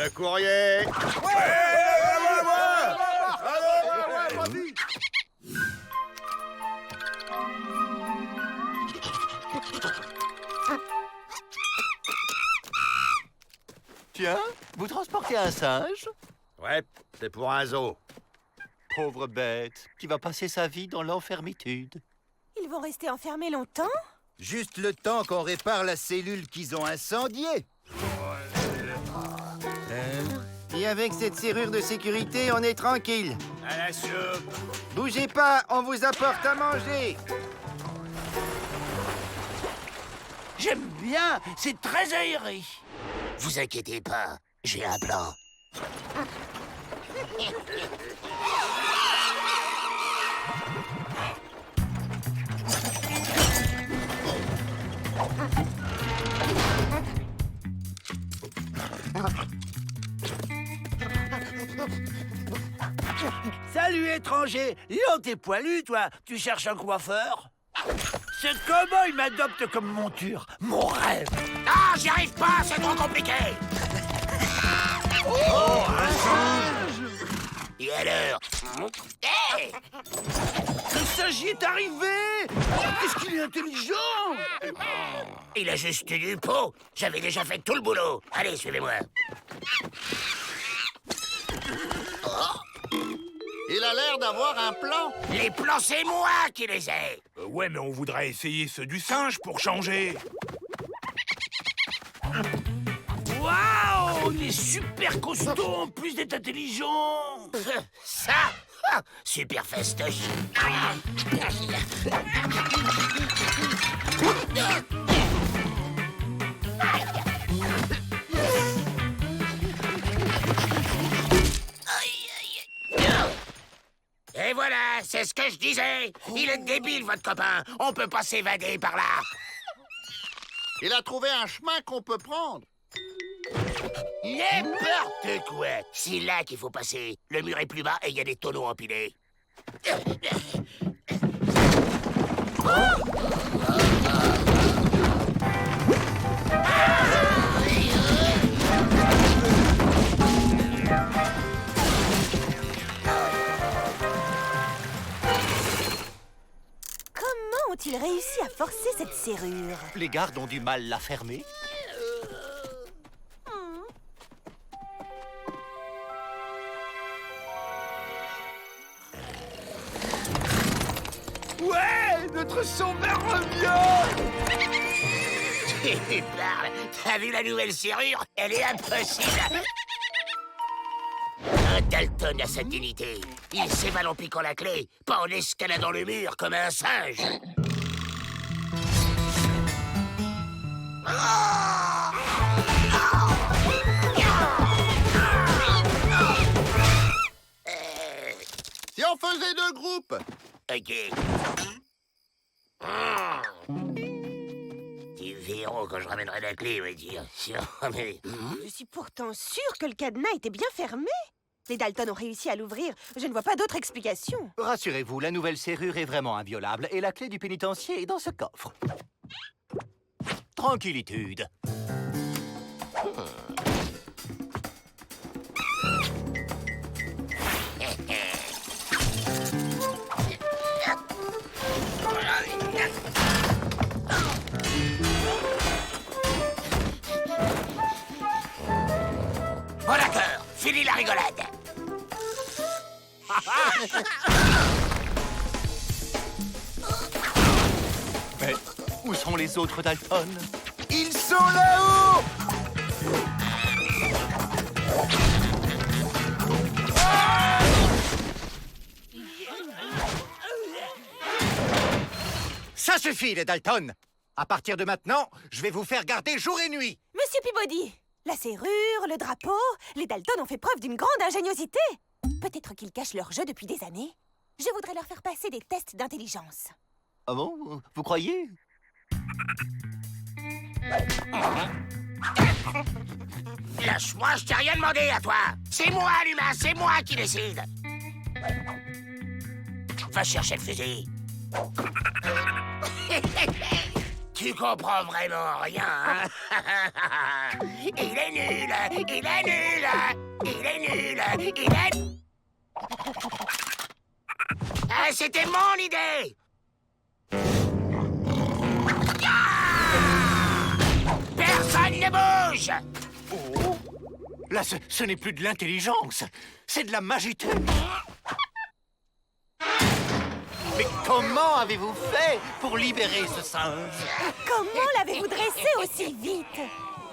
Le courrier. Vas-y. Tiens, vous transportez un singe? Ouais, c'est pour un zoo. Pauvre bête, qui va passer sa vie dans l'enfermitude. Ils vont rester enfermés longtemps? Juste le temps qu'on répare la cellule qu'ils ont incendiée. Et avec cette serrure de sécurité, on est tranquille. À la soupe. Bougez pas, on vous apporte à manger. J'aime bien, c'est très aéré. Vous inquiétez pas, j'ai un plan. Salut étranger, Léon, t'es poilu, toi. Tu cherches un coiffeur? Ce cow-boy m'adopte comme monture. Mon rêve. Ah, j'y arrive pas, c'est trop compliqué. Oh, un singe. Et alors? Hey! Le singe y est arrivé. Qu'est-ce qu'il est intelligent. Il a juste eu du pot. J'avais déjà fait tout le boulot. Allez, suivez-moi. Il a l'air d'avoir un plan. Les plans, c'est moi qui les ai. Ouais, mais on voudrait essayer ceux du singe pour changer. Waouh, il est super costaud en plus d'être intelligent. Ça, super fastoche. Et voilà, c'est ce que je disais. Il est débile, votre copain. On peut pas s'évader par là. Il a trouvé un chemin qu'on peut prendre. N'importe quoi. C'est là qu'il faut passer. Le mur est plus bas et il y a des tonneaux empilés. Comment ont-ils réussi à forcer cette serrure? Les gardes ont du mal la fermer. Ouais, notre sauveur revient. Tu parles. T'as vu la nouvelle serrure? Elle est impossible. Un Dalton a sa dignité. Il s'évade en piquant la clé, pas en escaladant le mur comme un singe. Si on faisait deux groupes. Ok. Ils verront quand je ramènerai la clé, oui, dire. Mais... Je suis pourtant sûre que le cadenas était bien fermé. Les Dalton ont réussi à l'ouvrir. Je ne vois pas d'autre explication. Rassurez-vous, la nouvelle serrure est vraiment inviolable et la clé du pénitencier est dans ce coffre. Tranquillitude. Bon d'accord, fini la rigolade. Mais où sont les autres Dalton? Ils sont là-haut! Ça suffit, les Dalton! À partir de maintenant, je vais vous faire garder jour et nuit! Monsieur Peabody, la serrure, le drapeau, les Dalton ont fait preuve d'une grande ingéniosité. Peut-être qu'ils cachent leur jeu depuis des années. Je voudrais leur faire passer des tests d'intelligence. Ah bon? Vous croyez? Lâche-moi, je t'ai rien demandé à toi. C'est moi, l'humain, c'est moi qui décide. Va chercher le fusil. Tu comprends vraiment rien, hein? Il est nul, il est nul, il est nul, il est... Ah, c'était mon idée! Ah! Personne ne bouge! Oh. Là, ce n'est plus de l'intelligence, c'est de la magité. Mais comment avez-vous fait pour libérer ce singe? Comment l'avez-vous dressé aussi vite?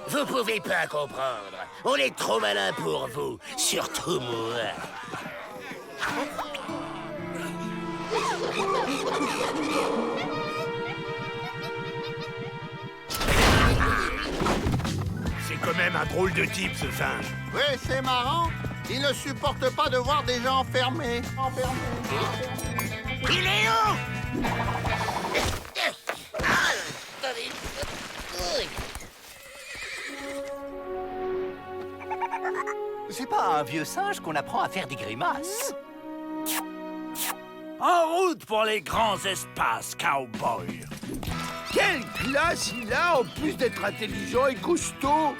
Vous pouvez pas comprendre. On est trop malin pour vous, surtout moi. C'est quand même un drôle de type, ce singe. Oui, c'est marrant. Il ne supporte pas de voir des gens enfermés. Il est où? C'est pas un vieux singe qu'on apprend à faire des grimaces. En route pour les grands espaces, cowboy. Quelle classe il a, en plus d'être intelligent et costaud!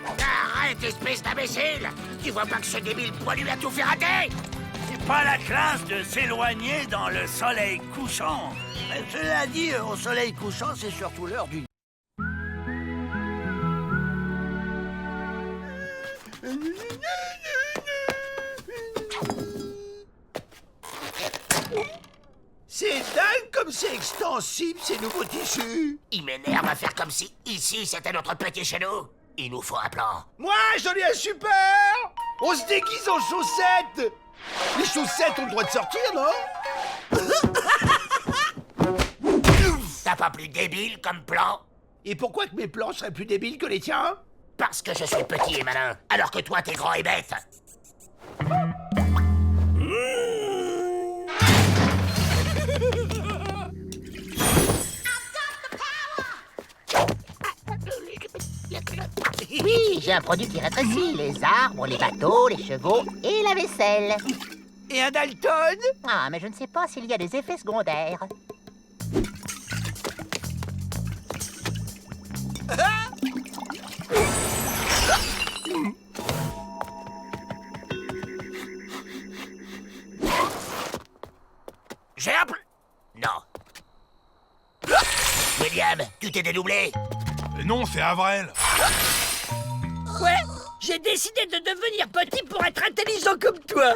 Arrête, espèce d'imbécile! Tu vois pas que ce débile poilu a tout fait rater? C'est pas la classe de s'éloigner dans le soleil couchant. Mais cela dit, au soleil couchant, c'est surtout l'heure du... C'est dingue comme c'est extensible, ces nouveaux tissus! Il m'énerve à faire comme si ici c'était notre petit chez nous. Il nous faut un plan. Moi, j'en ai un super! On se déguise en chaussettes! Les chaussettes ont le droit de sortir, non? T'as pas plus débile comme plan? Et pourquoi que mes plans seraient plus débiles que les tiens? Parce que je suis petit et malin, alors que toi t'es grand et bête. Oui, j'ai un produit qui rétrécit les arbres, les bateaux, les chevaux et la vaisselle. Et un Dalton? Ah, mais je ne sais pas s'il y a des effets secondaires. J'ai un plan. Non. William, tu t'es dédoublé? Non, c'est Avril. Ouais, j'ai décidé de devenir petit pour être intelligent comme toi.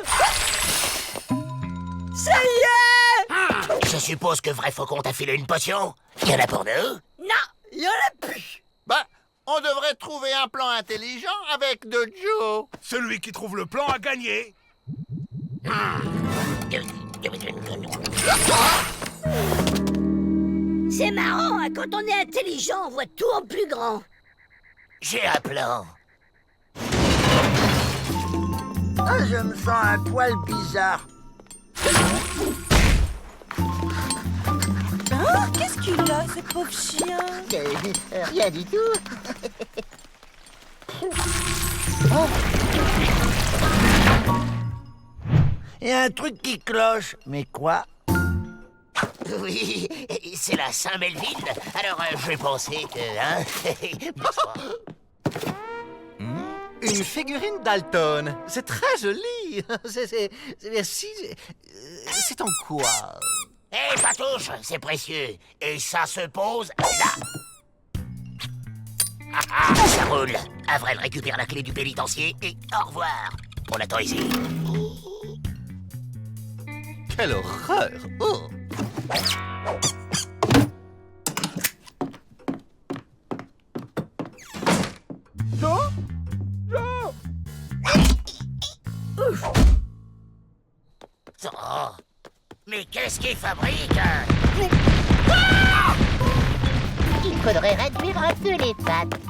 Ça y est! Je suppose que Vrai Faucon t'a filé une potion. Il y en a pour nous? Non, il y en a plus. Bah, on devrait trouver un plan intelligent avec de Joe. Celui qui trouve le plan a gagné. C'est marrant, hein, quand on est intelligent, on voit tout en plus grand. J'ai un plan. Ah, je me sens un poil bizarre. Hein? Qu'est-ce qu'il a, ce pauvre chien? Rien du tout. Il y a un truc qui cloche. Mais quoi? Oui, c'est la Saint-Melville. Alors, j'ai pensé que... Hein? Bonsoir. Une figurine Dalton. C'est très joli. Merci. C'est en quoi? Hé, Patouche, c'est précieux. Et ça se pose là. Ah, ça roule. Avril récupère la clé du pénitencier et au revoir. On l'attend ici. Quelle horreur! Oh. Oh, mais qu'est-ce qu'il fabrique? Il faudrait réduire un peu les pattes.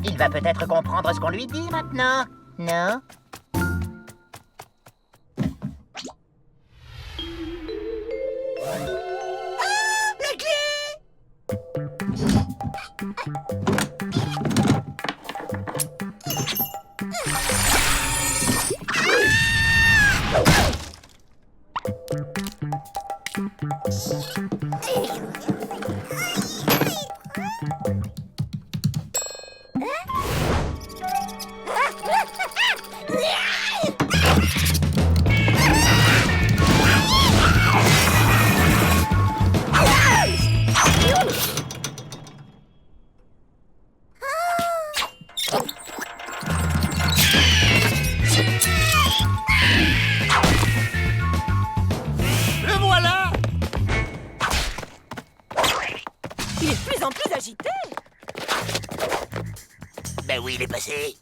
Il va peut-être comprendre ce qu'on lui dit maintenant, non? de plus en plus agité. Ben oui, il est passé.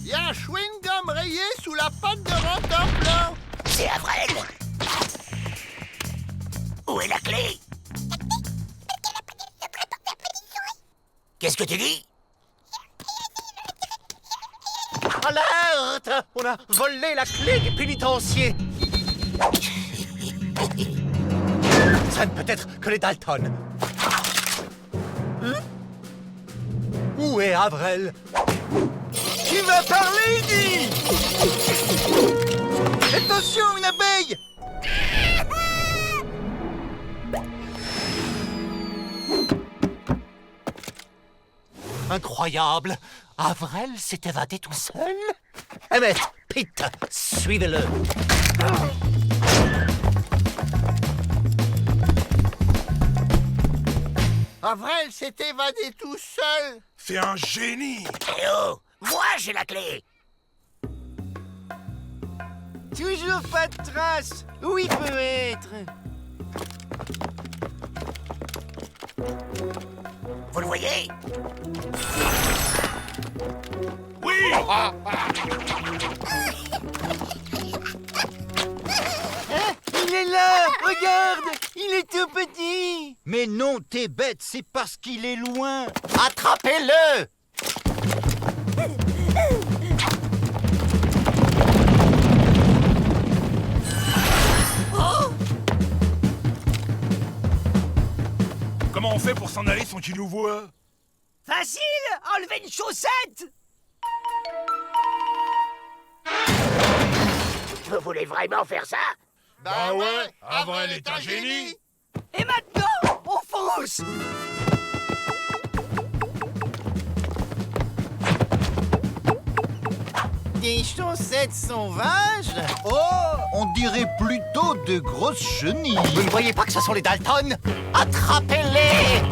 Il y a un chewing-gum rayé sous la patte de Rentoplan. C'est Avrel. Où est la clé? Qu'est-ce que tu dis? Alerte! On a volé la clé du pénitencier. Ça ne peut être que les Dalton. Où est Avrel? Qui va parler, dit? Attention, une abeille! Incroyable! Avrel s'est évadé tout seul? Emmett, Pete, suivez-le. Avrel s'est évadé tout seul. C'est un génie. Eh oh, moi j'ai la clé. Toujours pas de trace. Où il peut être? Vous le voyez? Oui. Il est là! Regarde! Il est tout petit! Mais non, t'es bête, c'est parce qu'il est loin. Attrapez-le! Comment on fait pour s'en aller sans qu'il nous voie? Facile! Enlevez une chaussette! Vous voulez vraiment faire ça? Bah ouais, Avrel est un génie. Et maintenant, on fonce! Des chaussettes sauvages? Oh, on dirait plutôt de grosses chenilles. Vous ne voyez pas que ce sont les Dalton? Attrapez-les!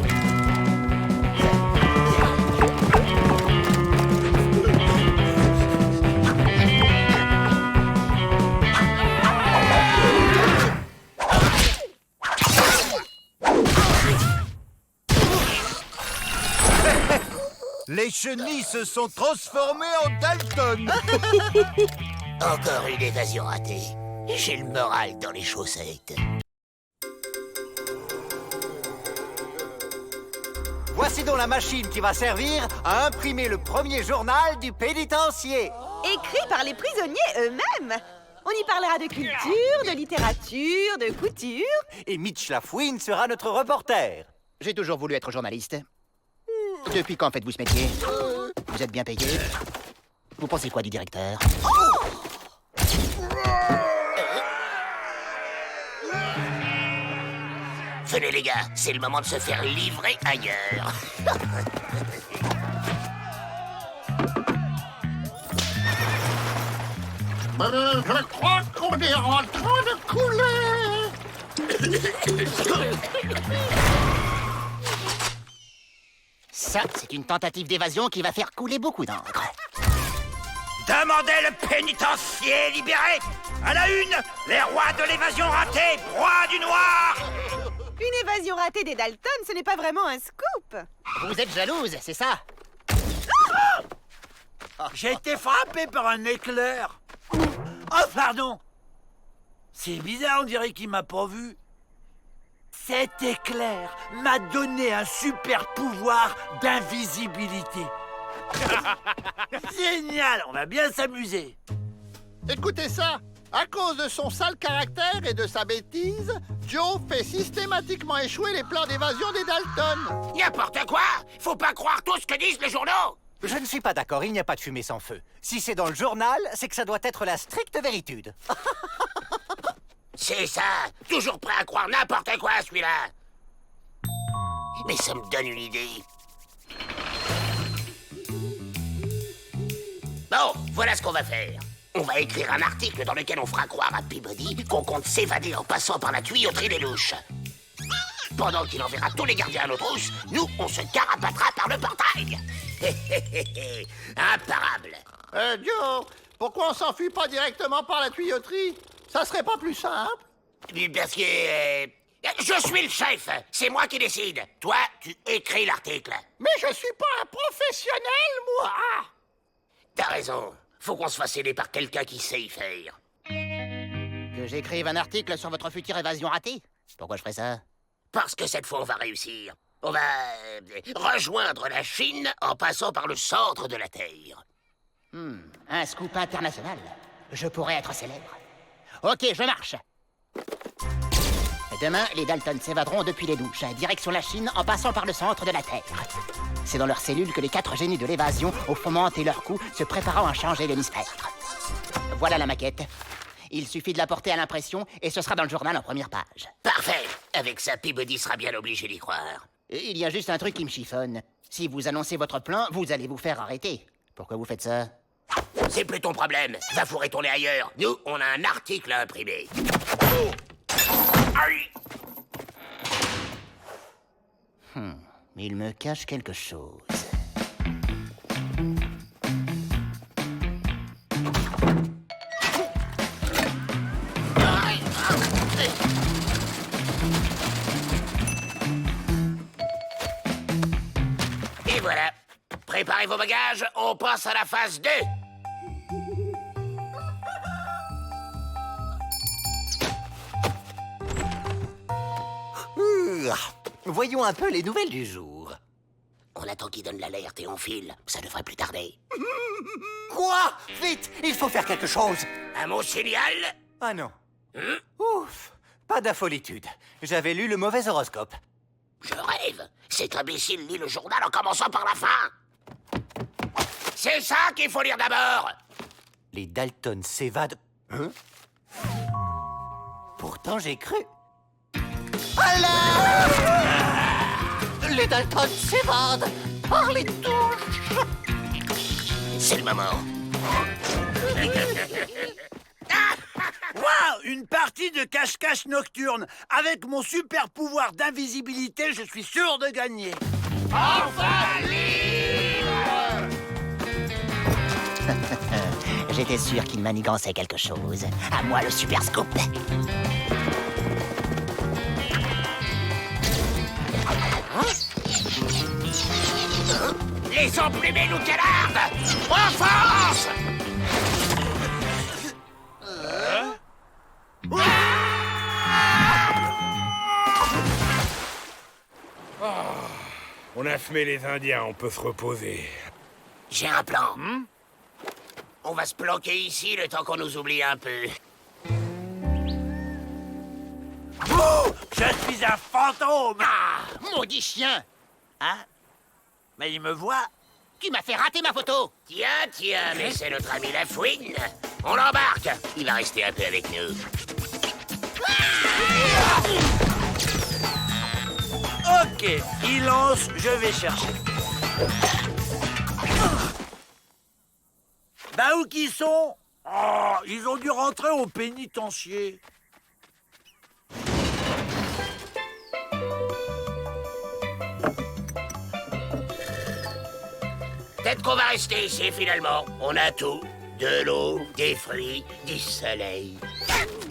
Les chenilles se sont transformées en Dalton. Encore une évasion ratée. J'ai le moral dans les chaussettes. Voici donc la machine qui va servir à imprimer le premier journal du pénitencier. Écrit par les prisonniers eux-mêmes. On y parlera de culture, de littérature, de couture. Et Mitch Lafouine sera notre reporter. J'ai toujours voulu être journaliste. Depuis quand faites-vous ce métier? Vous êtes bien payé? Vous pensez quoi du directeur? Venez les gars, c'est le moment de se faire livrer ailleurs. Je crois qu'on est en train de couler. Ça, c'est une tentative d'évasion qui va faire couler beaucoup d'encre. Demandez le pénitencier libéré! À la une, les rois de l'évasion ratée, rois du noir! Une évasion ratée des Dalton, ce n'est pas vraiment un scoop. Vous êtes jalouse, c'est ça? J'ai été frappé par un éclair. Oh, pardon! C'est bizarre, on dirait qu'il m'a pas vu. Cet éclair m'a donné un super pouvoir d'invisibilité. Génial, on va bien s'amuser. Écoutez ça. À cause de son sale caractère et de sa bêtise, Joe fait systématiquement échouer les plans d'évasion des Dalton. N'importe quoi! Faut pas croire tout ce que disent les journaux! Je ne suis pas d'accord, il n'y a pas de fumée sans feu. Si c'est dans le journal, c'est que ça doit être la stricte véritude. C'est ça! Toujours prêt à croire n'importe quoi, celui-là! Mais ça me donne une idée. Bon, voilà ce qu'on va faire. On va écrire un article dans lequel on fera croire à Peabody qu'on compte s'évader en passant par la tuyauterie des louches. Pendant qu'il enverra tous les gardiens à nos trousses, nous, on se carapatera par le portail. Imparable. Joe, pourquoi on s'enfuit pas directement par la tuyauterie? Ça serait pas plus simple? Parce que... Je suis le chef. C'est moi qui décide. Toi, tu écris l'article. Mais je suis pas un professionnel, moi. T'as raison. Faut qu'on se fasse aider par quelqu'un qui sait y faire. Que j'écrive un article sur votre future évasion ratée? Pourquoi je ferais ça? Parce que cette fois, on va réussir. On va rejoindre la Chine en passant par le centre de la Terre. Un scoop international. Je pourrais être célèbre. Ok, je marche. Demain, les Dalton s'évaderont depuis les douches, direction la Chine en passant par le centre de la Terre. C'est dans leurs cellules que les 4 génies de l'évasion ont fomenté leur coup, se préparant à changer l'hémisphère. Voilà la maquette. Il suffit de la porter à l'impression et ce sera dans le journal en première page. Parfait. Avec ça, Peabody sera bien obligé d'y croire. Et il y a juste un truc qui me chiffonne. Si vous annoncez votre plan, vous allez vous faire arrêter. Pourquoi vous faites ça? C'est plus ton problème. Va fourrer ton nez ailleurs. Nous, on a un article à imprimer. Aïe. Il me cache quelque chose. Et voilà. Préparez vos bagages, on passe à la phase 2. Voyons un peu les nouvelles du jour. On attend qu'il donne l'alerte et on file. Ça devrait plus tarder. Quoi? Vite, il faut faire quelque chose. Un mot signal? Ah non. Ouf, pas d'affolitude. J'avais lu le mauvais horoscope. Je rêve. Cet imbécile lit le journal en commençant par la fin. C'est ça qu'il faut lire d'abord. Les Dalton s'évadent. Hein? Pourtant, j'ai cru. Alors, les Dalton s'évadent par les touches. C'est le moment. Waouh, une partie de cache-cache nocturne. Avec mon super pouvoir d'invisibilité, je suis sûr de gagner. Enfin libre. J'étais sûr qu'il manigançait quelque chose. À moi le super scoop. Les emplumés nous canardent. En force. On a fumé les Indiens, on peut se reposer. J'ai un plan. On va se planquer ici le temps qu'on nous oublie un peu. Je suis un fantôme. Maudit chien! Hein? Mais il me voit. Tu m'as fait rater ma photo! Tiens, mais c'est notre ami la fouine. On l'embarque. Il va rester un peu avec nous. Ok, il lance, je vais chercher. Bah où qu'ils sont? Oh, ils ont dû rentrer au pénitencier. Peut-être qu'on va rester ici finalement. On a tout. De l'eau, des fruits, du soleil.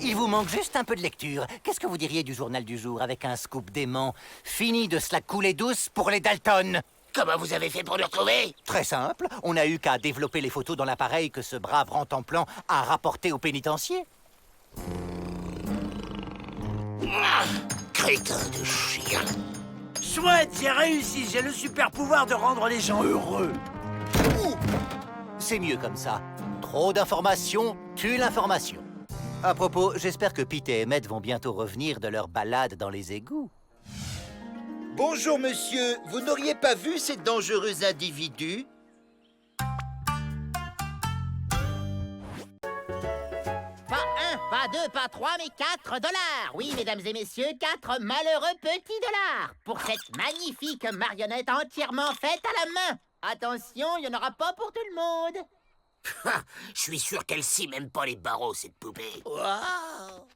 Il vous manque juste un peu de lecture. Qu'est-ce que vous diriez du journal du jour avec un scoop dément? Fini de se la couler douce pour les Dalton. Comment vous avez fait pour nous retrouver? Très simple. On n'a eu qu'à développer les photos dans l'appareil que ce brave rentemplant a rapporté au pénitencier. Crétin de chien. Chouette, j'ai réussi. J'ai le super pouvoir de rendre les gens heureux. C'est mieux comme ça. Trop d'informations tue l'information. À propos, j'espère que Pete et Emmett vont bientôt revenir de leur balade dans les égouts. Bonjour, monsieur. Vous n'auriez pas vu ces dangereux individus? Pas 1, pas 2, pas 3, mais 4 $. Oui, mesdames et messieurs, 4 malheureux petits dollars pour cette magnifique marionnette entièrement faite à la main. Attention, il n'y en aura pas pour tout le monde. Je suis sûr qu'elle scie même pas les barreaux, cette poupée. Waouh!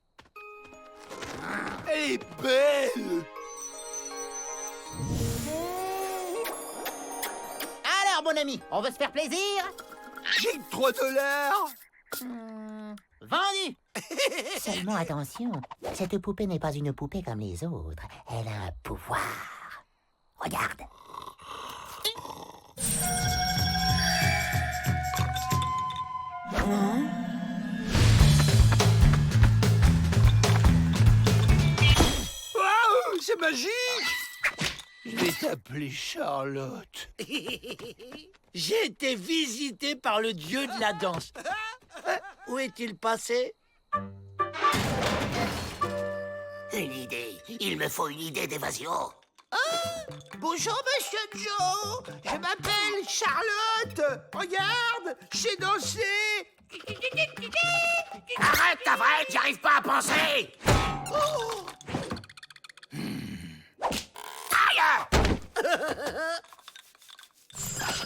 Elle est belle! Alors, mon ami, on veut se faire plaisir? J'ai que 3 $. Vendu. Seulement attention, cette poupée n'est pas une poupée comme les autres. Elle a un pouvoir. Regarde. Waouh, c'est magique! Je vais t'appeler Charlotte. J'ai été visité par le dieu de la danse. Où est-il passé? Une idée. Il me faut une idée d'évasion. Bonjour, monsieur Joe. Je m'appelle Charlotte. Regarde, je sais danser. Arrête, Avril, j'arrive pas à penser. Aïe!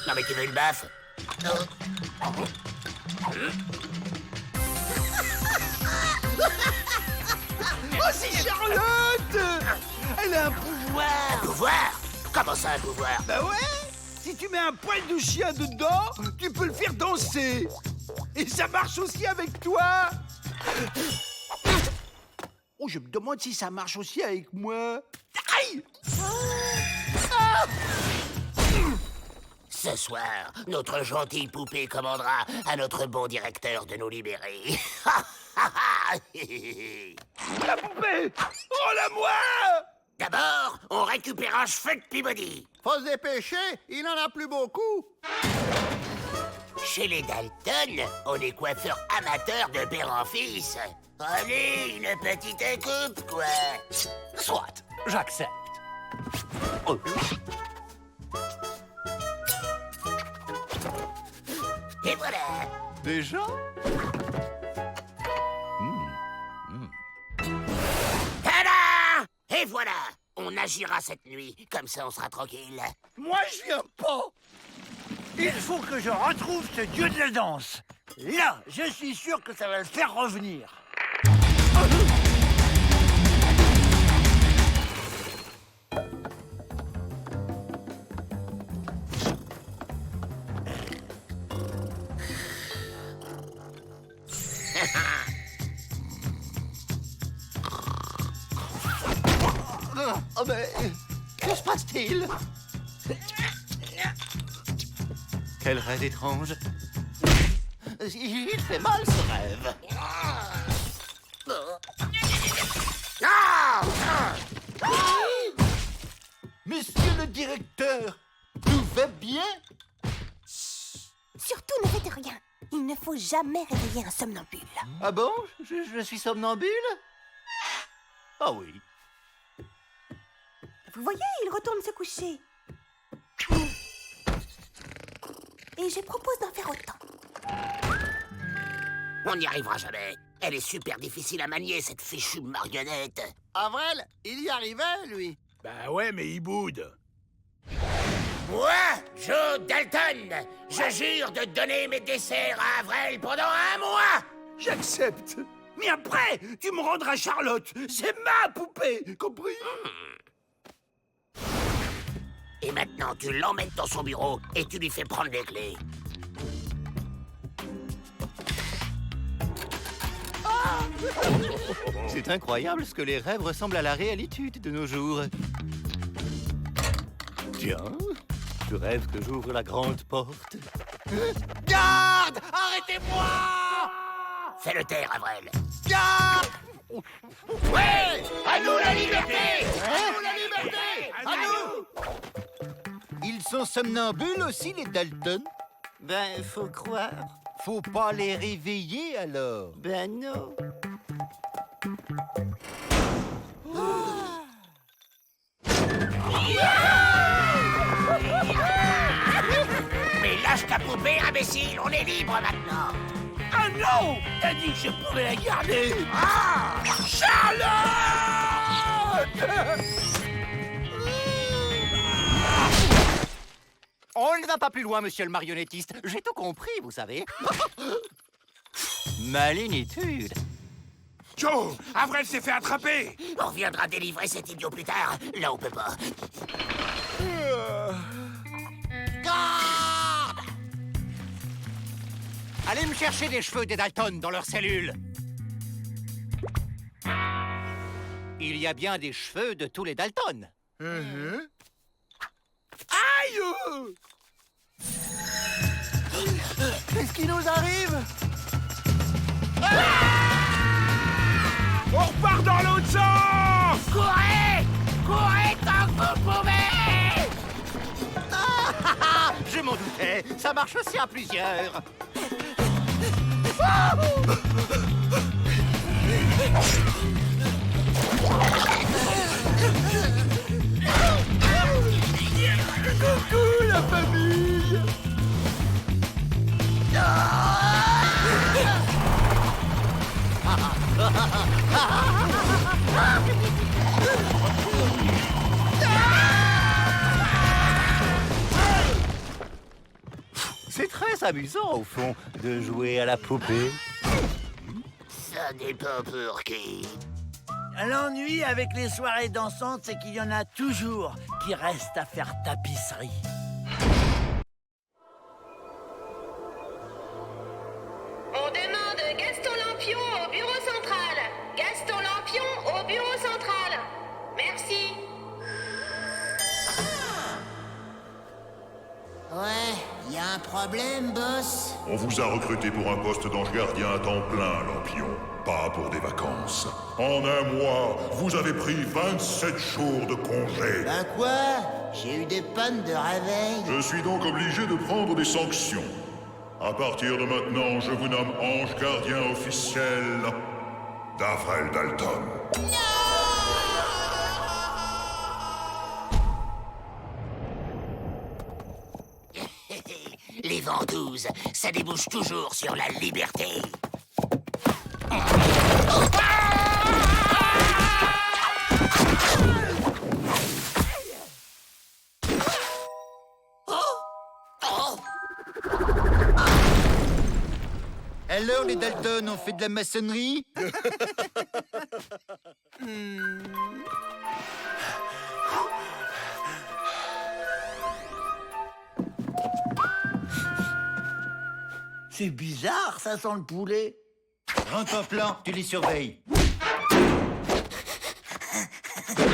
Non mais tu veux une baffe? Oh, c'est Charlotte. Elle a un pouvoir. Un pouvoir? Comment ça, un pouvoir? Bah ouais. Si tu mets un poil de chien dedans, tu peux le faire danser. Et ça marche aussi avec toi. Oh, je me demande si ça marche aussi avec moi. Aïe! Ce soir, notre gentille poupée commandera à notre bon directeur de nous libérer. La poupée! Oh, la moi! D'abord, on récupère un cheveu de Peabody. Faut se dépêcher, il n'en a plus beaucoup. Chez les Dalton, on est coiffeur amateur de père en fils. Allez, une petite coupe, quoi. Soit, j'accepte. Oh. Et voilà. Déjà? Tada! Et voilà. On agira cette nuit. Comme ça, on sera tranquille. Moi, je viens pas. Il faut que je retrouve ce dieu de la danse. Là, je suis sûr que ça va le faire revenir. Oh, mais que se passe-t-il? Quel rêve étrange. Il fait mal, ce rêve. Monsieur le directeur, tout va bien? Surtout ne faites rien. Il ne faut jamais réveiller un somnambule. Ah bon? Je suis somnambule? Ah oui. Vous voyez, il retourne se coucher. Et je propose d'en faire autant. On n'y arrivera jamais. Elle est super difficile à manier, cette fichue marionnette. Avril, il y arrivait, lui. Bah ouais, mais il boude. Moi, Joe Dalton, je jure de donner mes desserts à Avril pendant 1 mois. J'accepte. Mais après, tu me rendras Charlotte. C'est ma poupée, compris? Et maintenant, tu l'emmènes dans son bureau et tu lui fais prendre les clés. C'est incroyable ce que les rêves ressemblent à la réalité de nos jours. Tiens, je rêve que j'ouvre la grande porte. Garde! Arrêtez-moi! Fais-le taire, Avril. Garde! Ouais! À nous la liberté! À nous la liberté! À nous! Ils sont somnambules aussi, les Dalton? Ben, faut croire. Faut pas les réveiller, alors. Ben non. Mais lâche ta poupée, imbécile! On est libre maintenant! Ah non! T'as dit que je pouvais la garder! Ah! Charlotte! On ne va pas plus loin, monsieur le marionnettiste. J'ai tout compris, vous savez. Malénitude. Joe, Avril s'est fait attraper. On reviendra délivrer cet idiot plus tard. Là, on peut pas. Garde! Allez me chercher des cheveux des Dalton dans leur cellule. Il y a bien des cheveux de tous les Dalton. Aïe! Qu'est-ce qui nous arrive? On repart dans l'autre sens! Courez! Courez tant que vous pouvez! Je m'en doutais, ça marche aussi à plusieurs. Coucou la famille! C'est très amusant, au fond, de jouer à la poupée. Ça dépend pour qui. L'ennui avec les soirées dansantes, c'est qu'il y en a toujours qui restent à faire tapisserie. On demande Gaston Lampion au bureau central. Gaston Lampion au bureau central. Merci. Ouais, y a un problème, boss. On vous a recruté pour un poste d'ange gardien à temps plein, Lampion. Pas pour des vacances. En un mois, vous avez pris 27 jours de congé. Ben quoi? J'ai eu des pannes de réveil. Je suis donc obligé de prendre des sanctions. À partir de maintenant, je vous nomme ange gardien officiel d'Avrel Dalton. Les ventouses, ça débouche toujours sur la liberté. Alors, les Dalton ont fait de la maçonnerie? C'est bizarre, ça sent le poulet. Rentre en plan, tu les surveilles.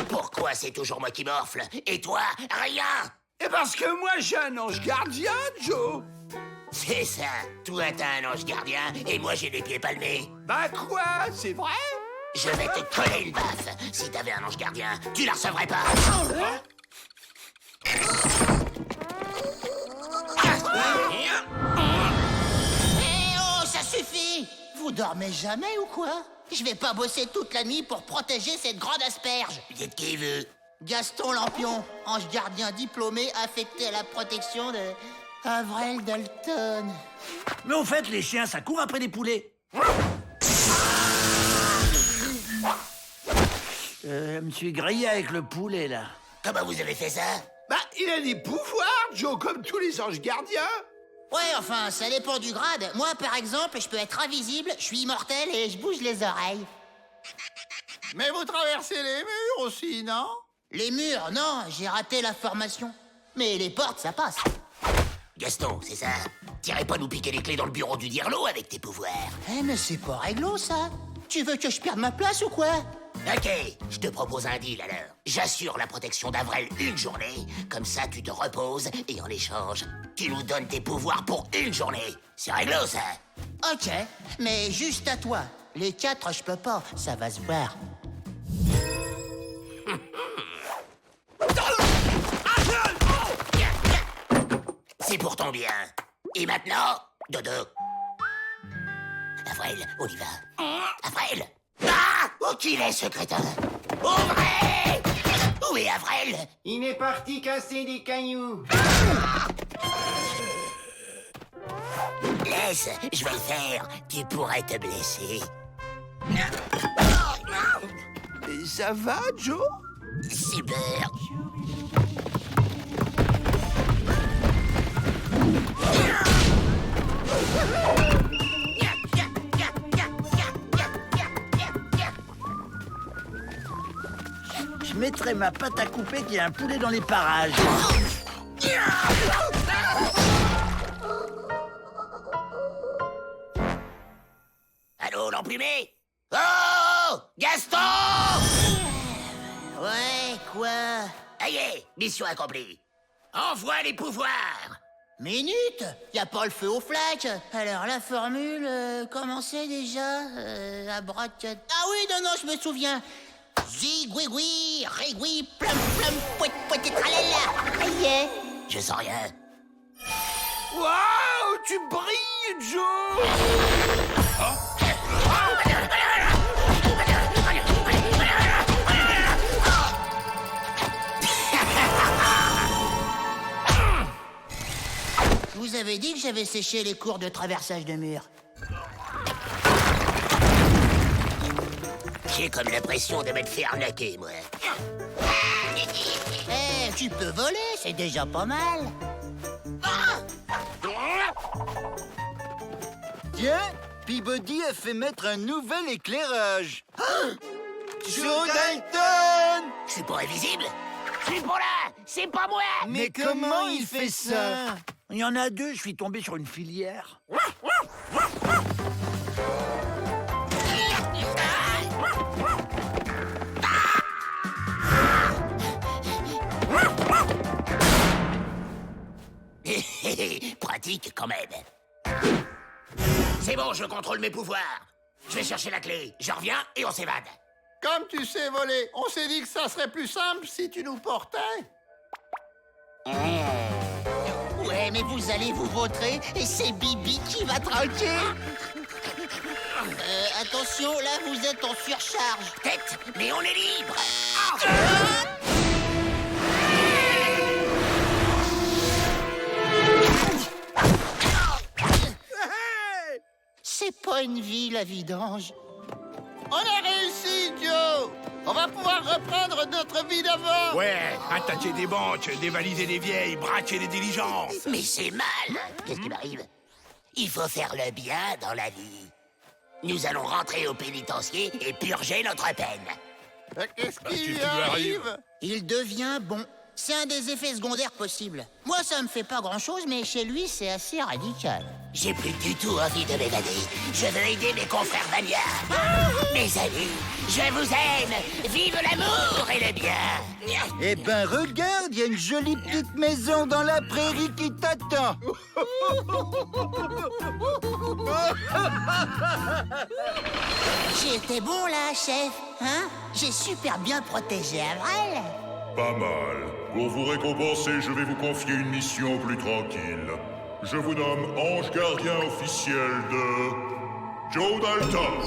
Pourquoi c'est toujours moi qui morfle? Et toi, rien? Et parce que moi, j'ai un ange gardien, Joe. C'est ça. Toi, t'as un ange gardien et moi, j'ai les pieds palmés. Bah quoi? C'est vrai? Je vais te coller une baffe. Si t'avais un ange gardien, tu la recevrais pas. Eh oh, ça suffit! Vous dormez jamais ou quoi? Je vais pas bosser toute la nuit pour protéger cette grande asperge. Dites qui veut. Gaston Lampion, ange gardien diplômé affecté à la protection de Avrel Dalton. Mais au fait, les chiens, ça court après les poulets. Je me suis grillé avec le poulet, là. Comment vous avez fait ça? Bah, il a des pouvoirs, Joe, comme tous les anges gardiens. Ouais, enfin, ça dépend du grade. Moi, par exemple, je peux être invisible, je suis immortel et je bouge les oreilles. Mais vous traversez les murs aussi, non? Les murs, non, j'ai raté la formation. Mais les portes, ça passe. Gaston, c'est ça? T'irais pas nous piquer les clés dans le bureau du Dirlo avec tes pouvoirs? Eh, mais c'est pas réglo, ça. Tu veux que je perde ma place ou quoi? Ok, je te propose un deal alors. J'assure la protection d'Avrel une journée, comme ça tu te reposes et en échange, tu nous donnes tes pouvoirs pour une journée. C'est réglo ça? Ok, mais juste à toi. Les 4, je peux pas, ça va se voir. C'est pour ton bien. Et maintenant, dodo. Avrel, on y va. Avrel! Ah! Où qu'il est, ce crétin? Ouvrez! Où est Avrel? Il est parti casser des cailloux. Laisse, je vais le faire. Tu pourrais te blesser. Et ça va, Joe? Super. Je mettrai ma pâte à couper qu'il y a un poulet dans les parages. Allô, l'emplumé? Oh! Gaston! quoi? Aïe, mission accomplie. Envoie les pouvoirs. Minute? Y a pas le feu aux flaques. Alors la formule, comment c'est déjà? Abracad... Ah oui, non, je me souviens. Zigouigoui, rigoui, plum, plum, pouet, pouet, tralala. Aïe. Je sens rien. Waouh, tu brilles, Joe! Vous avez dit que j'avais séché les cours de traversage de mur. J'ai comme l'impression de m'être fait arnaquer, moi. Eh, tu peux voler, c'est déjà pas mal. Tiens, Peabody a fait mettre un nouvel éclairage. Joe Dalton! Je suis pas invisible. Je suis pas là. C'est pas moi. Mais comment il fait ça? Il y en a deux, je suis tombé sur une filière. Pratique quand même. C'est bon, je contrôle mes pouvoirs. Je vais chercher la clé. Je reviens et on s'évade. Comme tu sais voler, on s'est dit que ça serait plus simple si tu nous portais. Ouais, mais vous allez vous vautrer et c'est Bibi qui va tranquille. Attention, là vous êtes en surcharge. Tête, mais on est libre. C'est pas une vie, la vidange. On a réussi, Joe. On va pouvoir reprendre notre vie d'avant. Ouais, attaquer des banques, dévaliser des vieilles, braquer des diligences. Mais c'est mal. Qu'est-ce qui m'arrive? Il faut faire le bien dans la vie. Nous allons rentrer au pénitencier et purger notre peine. Qu'est-ce qui lui lui arrive? Il devient bon. C'est un des effets secondaires possibles. Moi, ça me fait pas grand-chose, mais chez lui, c'est assez radical. J'ai plus du tout envie de m'évader. Je veux aider mes confrères Vania. Mes amis, je vous aime. Vive l'amour et le bien. Eh ben regarde, il y a une jolie petite maison dans la prairie qui t'attend. J'ai été bon, là, chef. Hein? J'ai super bien protégé Avril. Pas mal. Pour vous récompenser, je vais vous confier une mission plus tranquille. Je vous nomme ange gardien officiel de Joe Dalton.